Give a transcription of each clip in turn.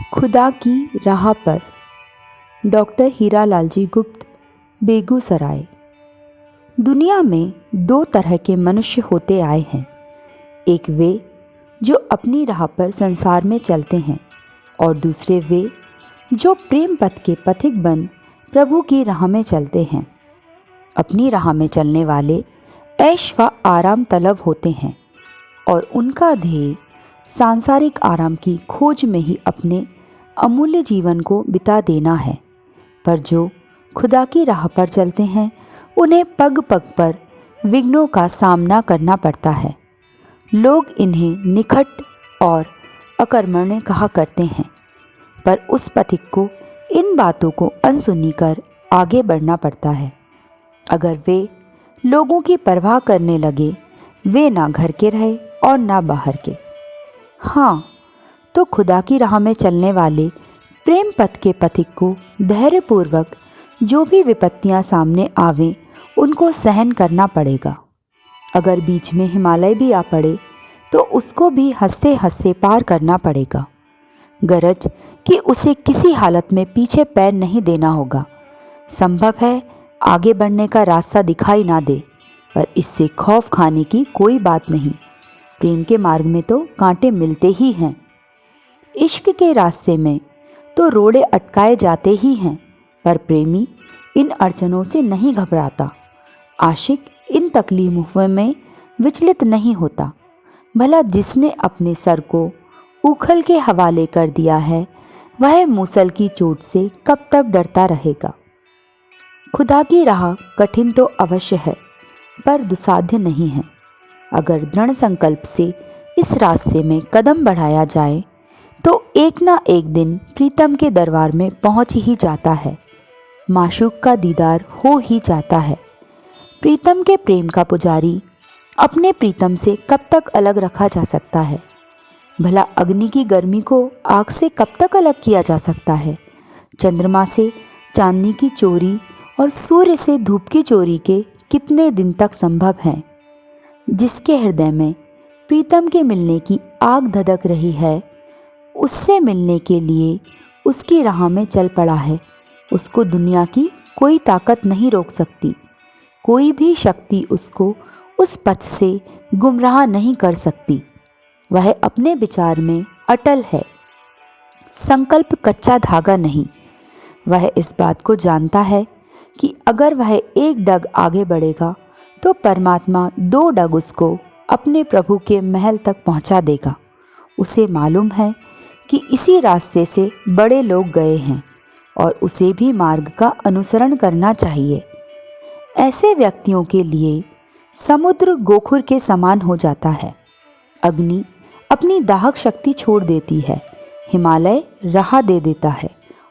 खुदा की राह पर। डॉक्टर हीरालाल जी गुप्त, बेगूसराय। दुनिया में दो तरह के मनुष्य होते आए हैं। एक वे जो अपनी राह पर संसार में चलते हैं और दूसरे वे जो प्रेम पथ के पथिक बन प्रभु की राह में चलते हैं। अपनी राह में चलने वाले ऐश व आराम तलब होते हैं और उनका ध्येय सांसारिक आराम की खोज में ही अपने अमूल्य जीवन को बिता देना है। पर जो खुदा की राह पर चलते हैं उन्हें पग पग पर विघ्नों का सामना करना पड़ता है। लोग इन्हें निखट और अकर्मण्य कहा करते हैं, पर उस पथिक को इन बातों को अनसुनी कर आगे बढ़ना पड़ता है। अगर वे लोगों की परवाह करने लगे, वे ना घर के रहे और ना बाहर के। हाँ, तो खुदा की राह में चलने वाले प्रेम पथ के पथिक को धैर्यपूर्वक जो भी विपत्तियां सामने आवें उनको सहन करना पड़ेगा। अगर बीच में हिमालय भी आ पड़े तो उसको भी हंसते हंसते पार करना पड़ेगा। गरज कि उसे किसी हालत में पीछे पैर नहीं देना होगा। संभव है आगे बढ़ने का रास्ता दिखाई ना दे, पर इससे खौफ खाने की कोई बात नहीं। प्रेम के मार्ग में तो कांटे मिलते ही हैं। इश्क के रास्ते में तो रोड़े अटकाए जाते ही हैं, पर प्रेमी इन अड़चनों से नहीं घबराता। आशिक इन तकलीफों में विचलित नहीं होता। भला जिसने अपने सर को उखल के हवाले कर दिया है, वह मूसल की चोट से कब तक डरता रहेगा। खुदा की राह कठिन तो अवश्य है, पर दुसाध्य नहीं है। अगर दृढ़ संकल्प से इस रास्ते में कदम बढ़ाया जाए तो एक ना एक दिन प्रीतम के दरबार में पहुंच ही जाता है। माशूक का दीदार हो ही जाता है। प्रीतम के प्रेम का पुजारी अपने प्रीतम से कब तक अलग रखा जा सकता है। भला अग्नि की गर्मी को आग से कब तक अलग किया जा सकता है। चंद्रमा से चांदनी की चोरी और सूर्य से धूप की चोरी के कितने दिन तक संभव है। जिसके हृदय में प्रीतम के मिलने की आग धधक रही है, उससे मिलने के लिए उसकी राह में चल पड़ा है, उसको दुनिया की कोई ताकत नहीं रोक सकती। कोई भी शक्ति उसको उस पथ से गुमराह नहीं कर सकती। वह अपने विचार में अटल है। संकल्प कच्चा धागा नहीं। वह इस बात को जानता है कि अगर वह एक डग आगे बढ़ेगा तो परमात्मा दो डग उसको अपने प्रभु के महल तक पहुंचा देगा। उसे मालूम है कि इसी रास्ते से बड़े लोग गए हैं और उसे भी मार्ग का अनुसरण करना चाहिए। ऐसे व्यक्तियों के लिए समुद्र गोखुर के समान हो जाता है। अग्नि अपनी दाहक शक्ति छोड़ देती है, हिमालय राह दे देता है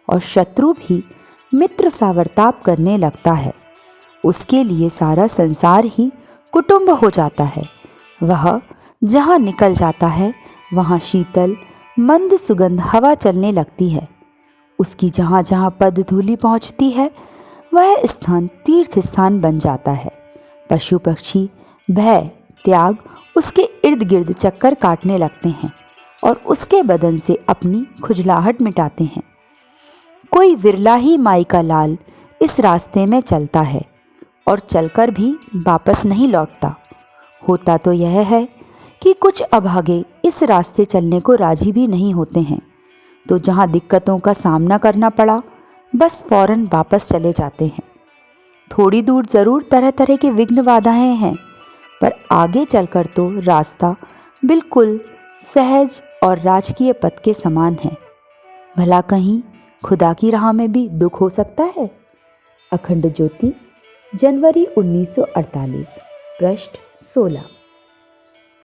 और शत्रु भी मित्र सा बर्ताव करने लगता है। उसके लिए सारा संसार ही कुटुंब हो जाता है। वह जहाँ निकल जाता है वहाँ शीतल मंद सुगंध हवा चलने लगती है। उसकी जहाँ जहाँ पद धूलि पहुँचती है वह स्थान तीर्थ स्थान बन जाता है। पशु पक्षी भय त्याग उसके इर्द गिर्द चक्कर काटने लगते हैं और उसके बदन से अपनी खुजलाहट मिटाते हैं। कोई विरला ही माई का लाल इस रास्ते में चलता है और चलकर भी वापस नहीं लौटता। होता तो यह है कि कुछ अभागे इस रास्ते चलने को राजी भी नहीं होते हैं, तो जहाँ दिक्कतों का सामना करना पड़ा बस फौरन वापस चले जाते हैं। थोड़ी दूर ज़रूर तरह तरह के विघ्न बाधाएं हैं, पर आगे चलकर तो रास्ता बिल्कुल सहज और राजकीय पथ के समान है। भला कहीं खुदा की राह में भी दुख हो सकता है। अखंड ज्योति, जनवरी 1948, पृष्ठ 16।